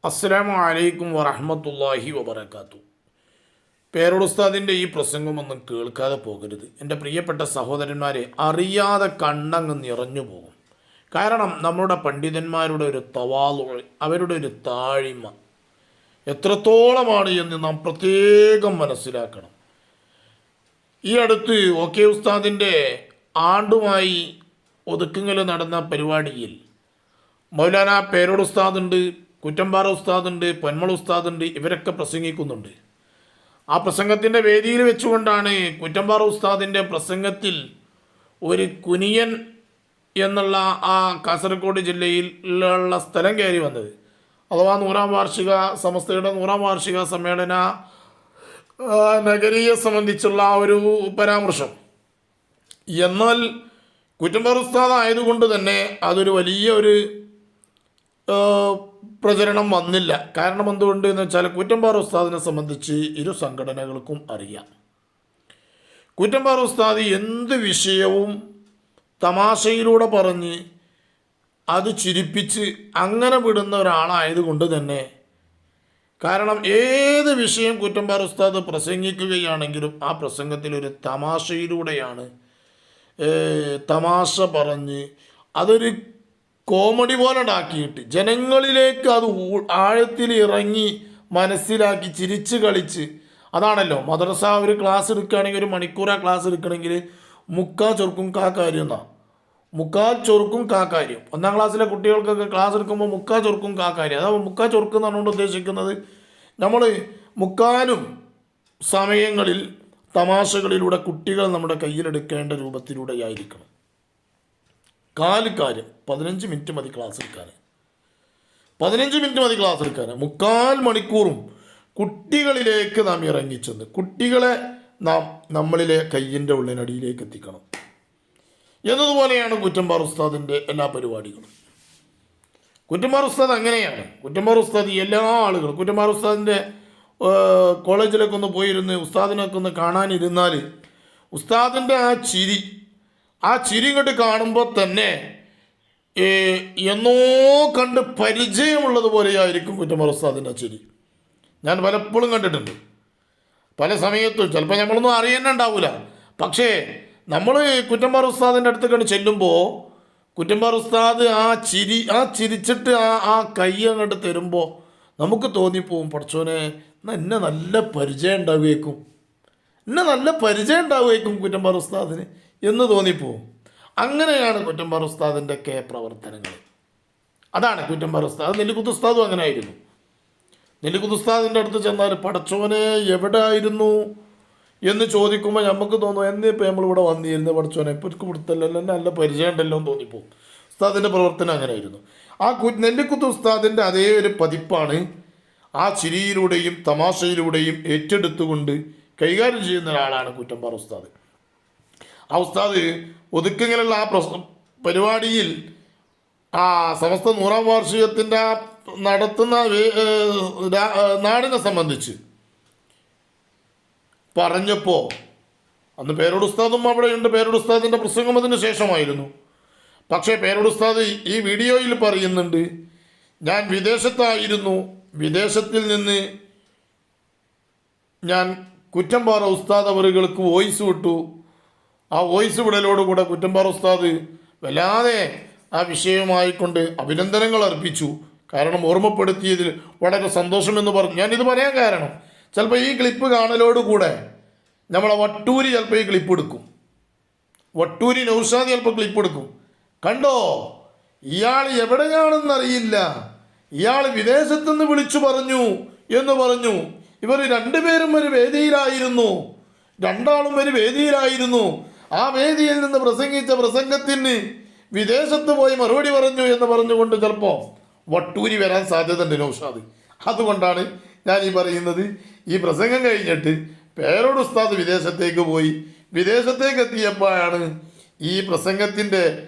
അസ്സലാമു അലൈക്കും വറഹ്മത്തുള്ളാഹി വബറകാതുഹു. പേരോട് ഉസ്താദിൻ്റെ ഈ പ്രസംഗമൊന്നും കേൾക്കാതെ പോകരുത്. എൻ്റെ പ്രിയപ്പെട്ട സഹോദരന്മാരെ, അറിയാതെ കണ്ണങ്ങ് നിറഞ്ഞു പോകും. കാരണം നമ്മുടെ പണ്ഡിതന്മാരുടെ ഒരു തവാളു, അവരുടെ ഒരു താഴ്മ എത്രത്തോളമാണ് എന്ന് നാം പ്രത്യേകം മനസ്സിലാക്കണം. ഈ അടുത്ത് ഓക്കെ ഉസ്താദിൻ്റെ ആണ്ടുമായി ഒതുക്കുങ്ങൽ നടന്ന പരിപാടിയിൽ മൗലാന പേരോട് ഉസ്താദുണ്ട്, കുറ്റമ്പാറ ഉസ്താദുണ്ട്, പൊന്മള ഉസ്താദുണ്ട്, ഇവരൊക്കെ പ്രസംഗിക്കുന്നുണ്ട്. ആ പ്രസംഗത്തിൻ്റെ വേദിയിൽ വെച്ചുകൊണ്ടാണ് കുറ്റമ്പാറ ഉസ്താദിൻ്റെ പ്രസംഗത്തിൽ ഒരു കുനിയൻ എന്നുള്ള ആ കാസർഗോഡ് ജില്ലയിലുള്ള സ്ഥലം കയറി വന്നത്, അഥവാ 100-ാം വാർഷിക സമസ്തയുടെ 100-ാം വാർഷിക സമ്മേളന നഗരിയെ സംബന്ധിച്ചുള്ള ആ ഒരു പരാമർശം. എന്നാൽ കുറ്റമ്പാറ ഉസ്താദ് ആയതുകൊണ്ട് തന്നെ അതൊരു വലിയ ഒരു പ്രചരണം വന്നില്ല. കാരണം എന്തുകൊണ്ട് എന്ന് വെച്ചാൽ കുറ്റമ്പാറ ഉസ്താദിനെ സംബന്ധിച്ച് ഇരു സംഘടനകൾക്കും അറിയാം. കുറ്റമ്പാറ ഉസ്താദ് എന്ത് വിഷയവും തമാശയിലൂടെ പറഞ്ഞ് അത് ചിരിപ്പിച്ച് അങ്ങനെ വിടുന്ന ഒരാളായതുകൊണ്ട് തന്നെ, കാരണം ഏത് വിഷയം കുറ്റമ്പാറ ഉസ്താദ് പ്രസംഗിക്കുകയാണെങ്കിലും ആ പ്രസംഗത്തിൽ ഒരു തമാശയിലൂടെയാണ്, തമാശ പറഞ്ഞ് അതൊരു കോമഡി പോലെ ഉണ്ടാക്കിയിട്ട് ജനങ്ങളിലേക്ക് അത് ആഴത്തിൽ ഇറങ്ങി മനസ്സിലാക്കി ചിരിച്ച് കളിച്ച്, അതാണല്ലോ മദ്രസ ഒരു ക്ലാസ് എടുക്കുകയാണെങ്കിൽ, ഒരു മണിക്കൂറാ ക്ലാസ് എടുക്കണമെങ്കിൽ മുക്കാൽ ചൊറുക്കും കാ കാര്യം എന്നാ, മുക്കാൽ ചൊറുക്കും കാ കാര്യം. 1-ാം ക്ലാസ്സിലെ കുട്ടികൾക്കൊക്കെ ക്ലാസ് എടുക്കുമ്പോൾ മുക്കാൽ ചൊറുക്കും കാ കാര്യം. അതാ മുക്കാൽ ചൊറുക്ക് എന്ന് പറഞ്ഞുകൊണ്ട് ഉദ്ദേശിക്കുന്നത് നമ്മൾ മുക്കാലും സമയങ്ങളിൽ തമാശകളിലൂടെ കുട്ടികൾ നമ്മുടെ കയ്യിലെടുക്കേണ്ട രൂപത്തിലൂടെയായിരിക്കണം. കാര്യം 15 മിനിറ്റ് മതി ക്ലാസ് എടുക്കാൻ, 15 മിനിറ്റ് മതി ക്ലാസ് എടുക്കാൻ. മുക്കാൽ മണിക്കൂറും കുട്ടികളിലേക്ക് നാം ഇറങ്ങിച്ചെന്ന് കുട്ടികളെ നാം നമ്മളിലെ കയ്യിൻ്റെ ഉള്ളിനടിയിലേക്ക് എത്തിക്കണം എന്നതുപോലെയാണ് കുറ്റമ്പാറ ഉസ്താദിൻ്റെ എല്ലാ പരിപാടികളും. കുറ്റമ്പാറ ഉസ്താദ് അങ്ങനെയാണ്. കുറ്റമ്പാറ ഉസ്താദ് എല്ലാ ആളുകളും, കുറ്റമ്പാറ ഉസ്താദിൻ്റെ കോളേജിലൊക്കെ ഒന്ന് പോയിരുന്ന് ഉസ്താദിനൊക്കെ ഒന്ന് കാണാനിരുന്നാൽ ഉസ്താദിൻ്റെ ആ ചിരി ഇങ്ങോട്ട് കാണുമ്പോൾ തന്നെ എന്നോ കണ്ട് പരിചയമുള്ളതുപോലെയായിരിക്കും കുറ്റമ്പാറ ഉസ്താദിൻ്റെ ചിരി. ഞാൻ പലപ്പോഴും കണ്ടിട്ടുണ്ട്, പല സമയത്തും. ചിലപ്പോൾ നമ്മളൊന്നും അറിയാൻ ഉണ്ടാവില്ല. പക്ഷേ നമ്മൾ കുറ്റമ്പാറ ഉസ്താദിൻ്റെ അടുത്ത് കണ്ട് ചെല്ലുമ്പോൾ കുറ്റമ്പാറ ഉസ്താദ് ആ ചിരിച്ചിട്ട് ആ കൈ അങ്ങോട്ട് തരുമ്പോൾ നമുക്ക് തോന്നിപ്പോവും, പഠിച്ചോനെ എന്നെ നല്ല പരിചയം ഉണ്ടാവുകയായിരിക്കും കുറ്റമ്പാറ ഉസ്താദിന് എന്ന് തോന്നിപ്പോവും. അങ്ങനെയാണ് കുറ്റമ്പാറ ഉസ്താദിൻ്റെ ഒക്കെ പ്രവർത്തനങ്ങൾ. അതാണ് കുറ്റമ്പാറ ഉസ്താദ്. നെല്ലിക്കുത്ത് ഉസ്താദും അങ്ങനെ ആയിരുന്നു. നെല്ലിക്കുത്ത് ഉസ്താദിൻ്റെ അടുത്ത് ചെന്നാൽ പഠിച്ചോനെ എവിടെ ആയിരുന്നു എന്ന് ചോദിക്കുമ്പോൾ നമുക്ക് തോന്നും, എന്നിപ്പോൾ നമ്മളിവിടെ വന്നിരുന്നു, പഠിച്ചോനെ ഇപ്പോൾ കൊടുത്തല്ലോ, നല്ല പരിചയം ഉണ്ടല്ലോ എന്ന് തോന്നിപ്പോവും. ഉസ്താദിൻ്റെ പ്രവർത്തനം അങ്ങനെ ആയിരുന്നു. ആ നെല്ലിക്കുത്ത് ഉസ്താദിൻ്റെ അതേ ഒരു പതിപ്പാണ് ആ ചിരിയിലൂടെയും തമാശയിലൂടെയും ഏറ്റെടുത്തുകൊണ്ട് കൈകാര്യം ചെയ്യുന്ന ഒരാളാണ് കുറ്റമ്പാറ ഉസ്താദ്. ആ ഉസ്താദ് ഒതുക്കങ്ങളിലുള്ള ആ പരിപാടിയിൽ ആ സമസ്ത 100-ാം വാർഷികത്തിൻ്റെ നടത്തുന്ന നാടിനെ സംബന്ധിച്ച് പറഞ്ഞപ്പോൾ അന്ന് പേരോട് ഉസ്താദും അവിടെയുണ്ട്. പേരോട് ഉസ്താദിൻ്റെ പ്രസംഗം അതിന് ശേഷമായിരുന്നു. പക്ഷേ പേരോട് ഉസ്താദ് ഈ വീഡിയോയിൽ പറയുന്നുണ്ട്, ഞാൻ വിദേശത്തായിരുന്നു, വിദേശത്തിൽ നിന്ന് ഞാൻ കുറ്റമ്പാറ ഉസ്താദ് അവറുകൾക്ക് വോയിസ് വിട്ടു. ആ വോയിസ് വിടലോടുകൂടെ കുറ്റമ്പാറ ഉസ്താദ് വല്ലാതെ ആ വിഷയമായിക്കൊണ്ട് അഭിനന്ദനങ്ങൾ അർപ്പിച്ചു. കാരണം ഓർമ്മപ്പെടുത്തിയതിൽ വളരെ സന്തോഷമെന്ന് പറഞ്ഞു. ഞാനിത് പറയാൻ കാരണം, ചിലപ്പോൾ ഈ ക്ലിപ്പ് കാണലോടുകൂടെ നമ്മളെ വട്ടൂരി ചിലപ്പോൾ ഈ ക്ലിപ്പ് എടുക്കും, വട്ടൂരി നൗഷാദ് ചിലപ്പോൾ ക്ലിപ്പ് എടുക്കും. കണ്ടോ, ഇയാൾ എവിടെയാണെന്നറിയില്ല, ഇയാൾ വിദേശത്തുനിന്ന് വിളിച്ചു പറഞ്ഞു എന്ന് പറഞ്ഞു. ഇവർ രണ്ടുപേരും ഒരു വേദിയിലായിരുന്നു, രണ്ടാളും ഒരു വേദിയിലായിരുന്നു. ആ വേദിയിൽ നിന്ന് പ്രസംഗിച്ച പ്രസംഗത്തിന് വിദേശത്ത് പോയി മറുപടി പറഞ്ഞു എന്ന് പറഞ്ഞുകൊണ്ട് ചിലപ്പോൾ വട്ടൂരി വരാൻ സാധ്യതയുണ്ട് നൗഷാദ്. അതുകൊണ്ടാണ് ഞാൻ ഈ പറയുന്നത്. ഈ പ്രസംഗം കഴിഞ്ഞിട്ട് പേരോട് ഉസ്താദ് വിദേശത്തേക്ക് പോയി, വിദേശത്തേക്ക് എത്തിയപ്പോഴാണ് ഈ പ്രസംഗത്തിൻ്റെ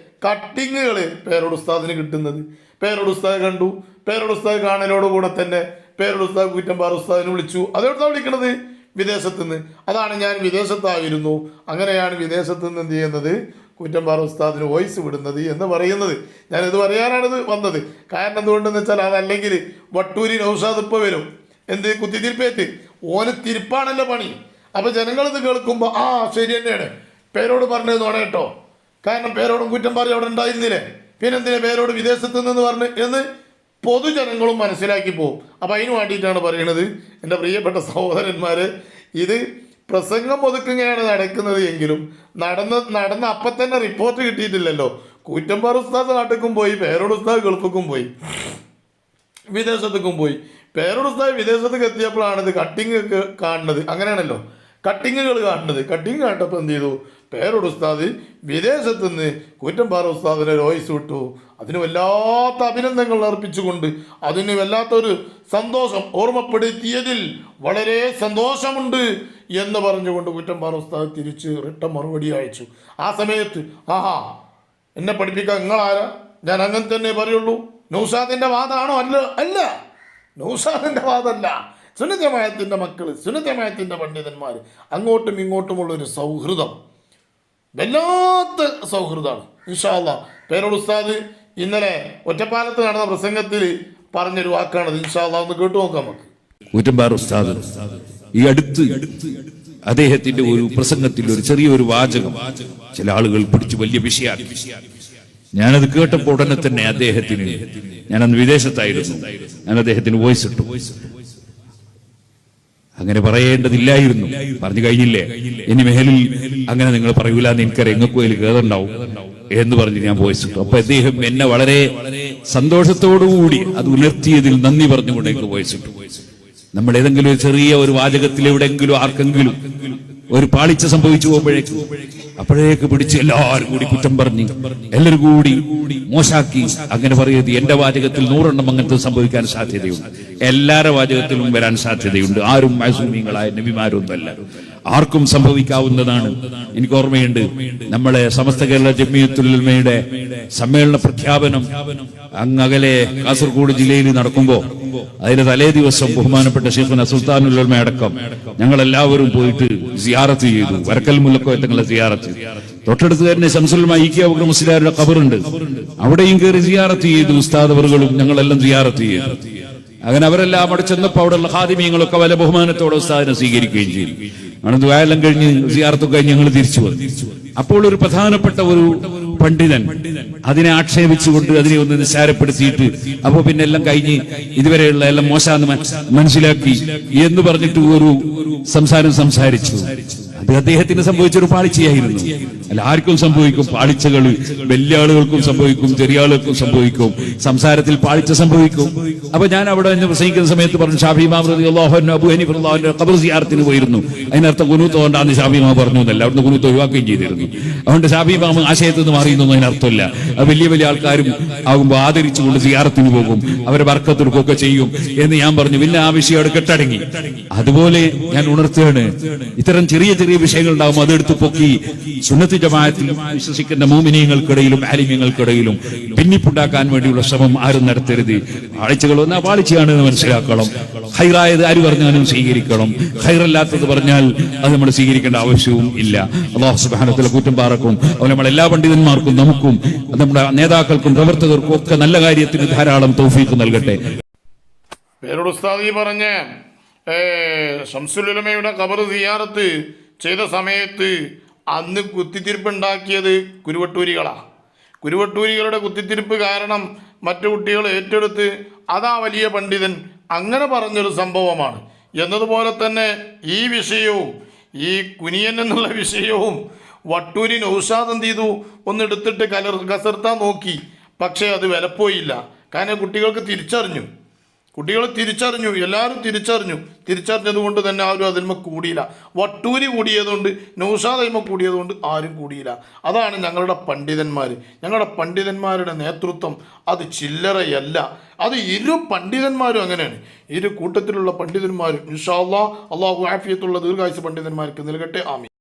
കട്ടിങ്ങുകൾ പേരോട് ഉസ്താദിന് കിട്ടുന്നത്. പേരോട് ഉസ്താദ് കണ്ടു. പേരോട് ഉസ്താദ് കാണലോടുകൂടെ തന്നെ പേരോട് ഉസ്താദ് കുറ്റമ്പാറ ഉസ്താദിനെ വിളിച്ചു. അതെടുത്താണ് വിളിക്കണത്, വിദേശത്ത് നിന്ന്. അതാണ് ഞാൻ വിദേശത്തായിരുന്നു. അങ്ങനെയാണ് വിദേശത്ത് നിന്ന് എന്ത് ചെയ്യുന്നത്, കുറ്റമ്പാറ ഉസ്താദിന് വോയിസ് വിടുന്നത് എന്ന് പറയുന്നത്. ഞാനിത് പറയാനാണിത് വന്നത്. കാരണം എന്തുകൊണ്ടെന്ന് വെച്ചാൽ അതല്ലെങ്കിൽ വട്ടൂരി നൗഷാദ് ഇപ്പോൾ വരും എന്ത് കുത്തിത്തിരിപ്പേറ്റ് ഓന് തിരിപ്പാണല്ലോ പണി. അപ്പോൾ ജനങ്ങളിത് കേൾക്കുമ്പോൾ ശരി തന്നെയാണ്, പേരോട് പറഞ്ഞത് നോണ കേട്ടോ, കാരണം പേരോടും കുറ്റം പറയും അവിടെ ഉണ്ടായിരുന്നില്ലേ, പിന്നെന്തിനാ പേരോട് വിദേശത്ത് നിന്ന് പറഞ്ഞ് എന്ന് പൊതുജനങ്ങളും മനസ്സിലാക്കി പോകും. അപ്പം അതിന് വേണ്ടിയിട്ടാണ് പറയുന്നത്. എൻ്റെ പ്രിയപ്പെട്ട സഹോദരന്മാർ, ഇത് പ്രസംഗം ഒതുക്കുകയാണ് നടക്കുന്നത് എങ്കിലും നടന്ന അപ്പം തന്നെ റിപ്പോർട്ട് കിട്ടിയിട്ടില്ലല്ലോ. കുറ്റമ്പാറ ഉസ്താദ് നാട്ടിലേക്കും പോയി, പേരോട് ഉസ്താദ് ഗൾഫിക്കും പോയി, വിദേശത്തേക്കും പോയി. പേരോട് ഉസ്താദ് വിദേശത്തേക്ക് എത്തിയപ്പോഴാണ് ഇത് കട്ടിങ് കാണുന്നത്. അങ്ങനെയാണല്ലോ കട്ടിങ്ങുകൾ കാണുന്നത്. കട്ടിങ് കണ്ടപ്പോൾ എന്ത് ചെയ്തു, പേരോട് ഉസ്താദ് വിദേശത്ത് നിന്ന് കുറ്റമ്പാറ ഉസ്താദിനെ വോയിസ് വിട്ടു. അതിന് വല്ലാത്ത അഭിനന്ദനങ്ങൾ അർപ്പിച്ചുകൊണ്ട്, അതിന് വല്ലാത്തൊരു സന്തോഷം, ഓർമ്മപ്പെടുത്തിയതിൽ വളരെ സന്തോഷമുണ്ട് എന്ന് പറഞ്ഞുകൊണ്ട് കുറ്റമ്പാറ ഉസ്താദ് തിരിച്ച് റിട്ടൺ മറുപടി അയച്ചു. ആ സമയത്ത് എന്നെ പഠിപ്പിക്കാൻ നിങ്ങളാരാ, ഞാൻ അങ്ങനെ തന്നെ പറയുള്ളൂ, നൗഷാദിൻ്റെ വാദമാണോ? അല്ല നൗഷാദിൻ്റെ വാദമല്ല, സുന്നത്ത് ജമാഅത്തിൻ്റെ മക്കൾ, സുന്നത്ത് ജമാഅത്തിൻ്റെ പണ്ഡിതന്മാർ, അങ്ങോട്ടും ഇങ്ങോട്ടുമുള്ളൊരു സൗഹൃദം, വല്ലാത്ത സൗഹൃദമാണ്. ഇൻഷാ അല്ലാഹ് പേരോട് ഉസ്താദ് ഇന്നലെ ഒറ്റപ്പാലത്ത് നടന്ന പ്രസംഗത്തിൽ പറഞ്ഞൊരു വാക്കാണത്. ഇൻഷാ അല്ലാഹ് ഒന്ന് കേട്ടു നോക്കാം നമുക്ക്. കുറ്റമ്പാറ ഉസ്താദ് ഈ അടുത്ത് അദ്ദേഹത്തിന്റെ ഒരു പ്രസംഗത്തിൽ ഒരു ചെറിയൊരു വാചകം ചില ആളുകൾ പിടിച്ച് വലിയ വിഷയമാക്കി. ഞാനത് കേട്ടപ്പോൾ ഉടനെ തന്നെ അദ്ദേഹത്തിന്, ഞാനന്ന് വിദേശത്തായിരുന്നു, ഞാൻ അദ്ദേഹത്തിന് വോയിസ് ഇട്ടു. അങ്ങനെ പറയേണ്ടതില്ലായിരുന്നു, പറഞ്ഞു കഴിഞ്ഞില്ലേ, ഇനി മേലിൽ അങ്ങനെ നിങ്ങൾ പറയൂല എന്ന് എനിക്കറിയാം, എങ്ങൾക്കും അതിൽ കേറുണ്ടാവും എന്ന് പറഞ്ഞ് ഞാൻ വോയിസ് ഇട്ടു. അപ്പൊ അദ്ദേഹം എന്നെ വളരെ സന്തോഷത്തോടുകൂടി അത് ഉണർത്തിയതിൽ നന്ദി പറഞ്ഞുകൊണ്ട് എനിക്ക് വോയിസ് ഇട്ടു. നമ്മൾ ഏതെങ്കിലും ഒരു ചെറിയ ഒരു വാചകത്തിൽ എവിടെയെങ്കിലും ആർക്കെങ്കിലും ഒരു പാളിച്ച സംഭവിച്ചു അപ്പോഴേക്ക് പിടിച്ച് എല്ലാവരും കൂടി കുറ്റം പറഞ്ഞ് എല്ലാവരും കൂടി മോശാക്കി അങ്ങനെ പറയത്. എന്റെ വാചകത്തിൽ 100 എണ്ണം അങ്ങനത്തെ സംഭവിക്കാൻ സാധ്യതയുണ്ട്, എല്ലാവരുടെ വാചകത്തിലും വരാൻ സാധ്യതയുണ്ട്. ആരും മഅസൂമീങ്ങളായ നബിമാരൊന്നുമല്ല, ആർക്കും സംഭവിക്കാവുന്നതാണ്. എനിക്ക് ഓർമ്മയുണ്ട്, നമ്മളെ സമസ്ത കേരള ജമിയത്തുൽ ഉലമയുടെ സമ്മേളന പ്രഖ്യാപനം അങ്ങകലെ കാസർഗോഡ് ജില്ലയിൽ നടക്കുമ്പോൾ അതിന്റെ തലേ ദിവസം ബഹുമാനപ്പെട്ട ശൈഖുന സുൽത്താനുൽ ഉലമ അടക്കം ഞങ്ങളെല്ലാവരും പോയിട്ട് സിയാറത്ത് ചെയ്തു. വരക്കൽ മുല്ലക്കോയത്തങ്ങളെ സിയാറത്ത്. തൊട്ടടുത്ത് തന്നെ ശംസുൽ ഉലമ ഇ.കെ. അബൂബക്കർ മുസ്ലിയാരുടെ ഖബറുണ്ട്, അവിടെയും കയറി സിയാറത്ത് ചെയ്തു. ഉസ്താദ് അവറുകളും ഞങ്ങളെല്ലാം സിയാറത്ത് ചെയ്തു. അങ്ങനെ അവരെല്ലാം അവിടെ ചെന്നപ്പോൾ അവിടെയുള്ള ഖാദിമീങ്ങളൊക്കെ വല ബഹുമാനത്തോടെ ഉസ്താദിനെ സ്വീകരിക്കുകയും ചെയ്തു. അങ്ങനെ ദുആയെല്ലാം കഴിഞ്ഞ് സിയാറത്തും കഴിഞ്ഞ് ഞങ്ങൾ തിരിച്ചു വന്നു. അപ്പോൾ ഒരു പ്രധാനപ്പെട്ട ഒരു പണ്ഡിതൻ അതിനെ ആക്ഷേപിച്ചുകൊണ്ട് അതിനെ ഒന്ന് നിസ്സാരപ്പെടുത്തിയിട്ട്, അപ്പൊ പിന്നെ എല്ലാം കഴിഞ്ഞ് ഇതുവരെയുള്ള എല്ലാം മോശമെന്ന് മനസ്സിലാക്കി എന്ന് പറഞ്ഞിട്ട് ഒരു സംസാരിച്ചു. അത് അദ്ദേഹത്തിന് സംഭവിച്ചൊരു പാളിച്ചയായിരുന്നു. അല്ല, ആർക്കും സംഭവിക്കും പാളിച്ചകൾ, വലിയ ആളുകൾക്കും സംഭവിക്കും, ചെറിയ ആളുകൾക്കും സംഭവിക്കും, സംസാരത്തിൽ പാളിച്ച സംഭവിക്കും. അപ്പൊ ഞാൻ അവിടെ നിന്ന് പ്രസംഗിക്കുന്ന സമയത്ത് പറഞ്ഞു, ഷാഫി ഇമാം റളിയല്ലാഹു അൻഹു അബൂ ഹനീഫ റളിയല്ലാഹു ഖബർ സിയാറത്തിന് പോയിരുന്നു. അതിനർത്ഥം ഖുനൂത്ത് കൊണ്ടാണ് ഷാഫി ഇമാം പറഞ്ഞു എന്നല്ല, അവിടുന്ന് ഖുനൂത്ത് ഒഴിവാക്കുകയും ചെയ്തിരുന്നു. അതുകൊണ്ട് ഷാഫി ഇമാം ആശയത്തിൽ നിന്ന് മാറിയെന്നൊന്നും അതിനർത്ഥമില്ല. വലിയ വലിയ ആൾക്കാരും ആകുമ്പോൾ ആദരിച്ചുകൊണ്ട് സിയാറത്തിന് പോകും, അവരെ ബർക്കത്തെടുക്കുകയൊക്കെ ചെയ്യും എന്ന് ഞാൻ പറഞ്ഞു. പിന്നെ ആ വിഷയം അവിടെ കെട്ടടങ്ങി. അതുപോലെ ഞാൻ ഉണർത്തുകയാണ്, ഇത്തരം ചെറിയ ചെറിയ വിഷയങ്ങൾ ഉണ്ടാകുമ്പോൾ അതെടുത്ത് പൊക്കി സുന്നത്ത് ജമാഅത്തിൽ വിശ്വസിക്കുന്ന മുഅ്മിനീങ്ങൾക്കിടയിലും ആലിമീങ്ങൾക്കിടയിലും ഭിന്നിപ്പുണ്ടാക്കാൻ വേണ്ടിയുള്ള ശ്രമം ആരും നടത്തരുത്. പാളിച്ചകൾ വന്നാൽ പാളിച്ചയാണ് എന്ന് മനസ്സിലാക്കണം. ഖൈറായത് ആര് പറഞ്ഞാലും സ്വീകരിക്കണം, ഖൈറല്ലാത്തത് പറഞ്ഞാൽ അത് നമ്മൾ സ്വീകരിക്കേണ്ട ആവശ്യവും ഇല്ല. അല്ലാഹു സുബ്ഹാനഹു വ തആല കുറ്റം പാറക്കും. അതുപോലെ നമ്മൾ എല്ലാ പണ്ഡിതന്മാർക്കും, നമുക്കും നമ്മുടെ നേതാക്കൾക്കും പ്രവർത്തകർക്കും ഒക്കെ നല്ല കാര്യത്തിന് ധാരാളം തൗഫീഖ് നൽകട്ടെ. പേരോട് ഉസ്താദി പറഞ്ഞ ശംസുൽ ഉലമയുടെ ഖബർ സിയാറത്ത് ചെയ്ത സമയത്ത് അന്ന് കുത്തിത്തിരിപ്പുണ്ടാക്കിയത് കുരുവട്ടൂരികളാണ്. കുരുവട്ടൂരികളുടെ കുത്തിത്തിരിപ്പ് കാരണം മറ്റു കുട്ടികൾ ഏറ്റെടുത്ത് അതാ വലിയ പണ്ഡിതൻ അങ്ങനെ പറഞ്ഞൊരു സംഭവമാണ് എന്നതുപോലെ തന്നെ ഈ വിഷയവും ഈ കുനിയൻ എന്നുള്ള വിഷയവും വട്ടൂരി നൗഷാദ് എന്ത് ചെയ്തു, ഒന്നെടുത്തിട്ട് കസർത്താൻ നോക്കി. പക്ഷേ അത് വിലപ്പോയില്ല. കാരണം കുട്ടികൾ തിരിച്ചറിഞ്ഞു, എല്ലാവരും തിരിച്ചറിഞ്ഞത് കൊണ്ട് തന്നെ ആരും അതിന്മ കൂടിയില്ല. വട്ടൂരി കൂടിയതുകൊണ്ട്, നൗഷാദ് അതിന്മ കൂടിയതുകൊണ്ട് ആരും കൂടിയില്ല. അതാണ് ഞങ്ങളുടെ പണ്ഡിതന്മാരുടെ നേതൃത്വം. അത് ചില്ലറയല്ല, അത് ഇരു പണ്ഡിതന്മാരും അങ്ങനെയാണ്. ഇരു കൂട്ടത്തിലുള്ള പണ്ഡിതന്മാരും ഇൻഷാ അല്ലാഹ്, അല്ലാഹു ആഫിയത്തുള്ള ദീർഘായുസ്സ് പണ്ഡിതന്മാർക്ക് നൽകട്ടെ. ആമീൻ.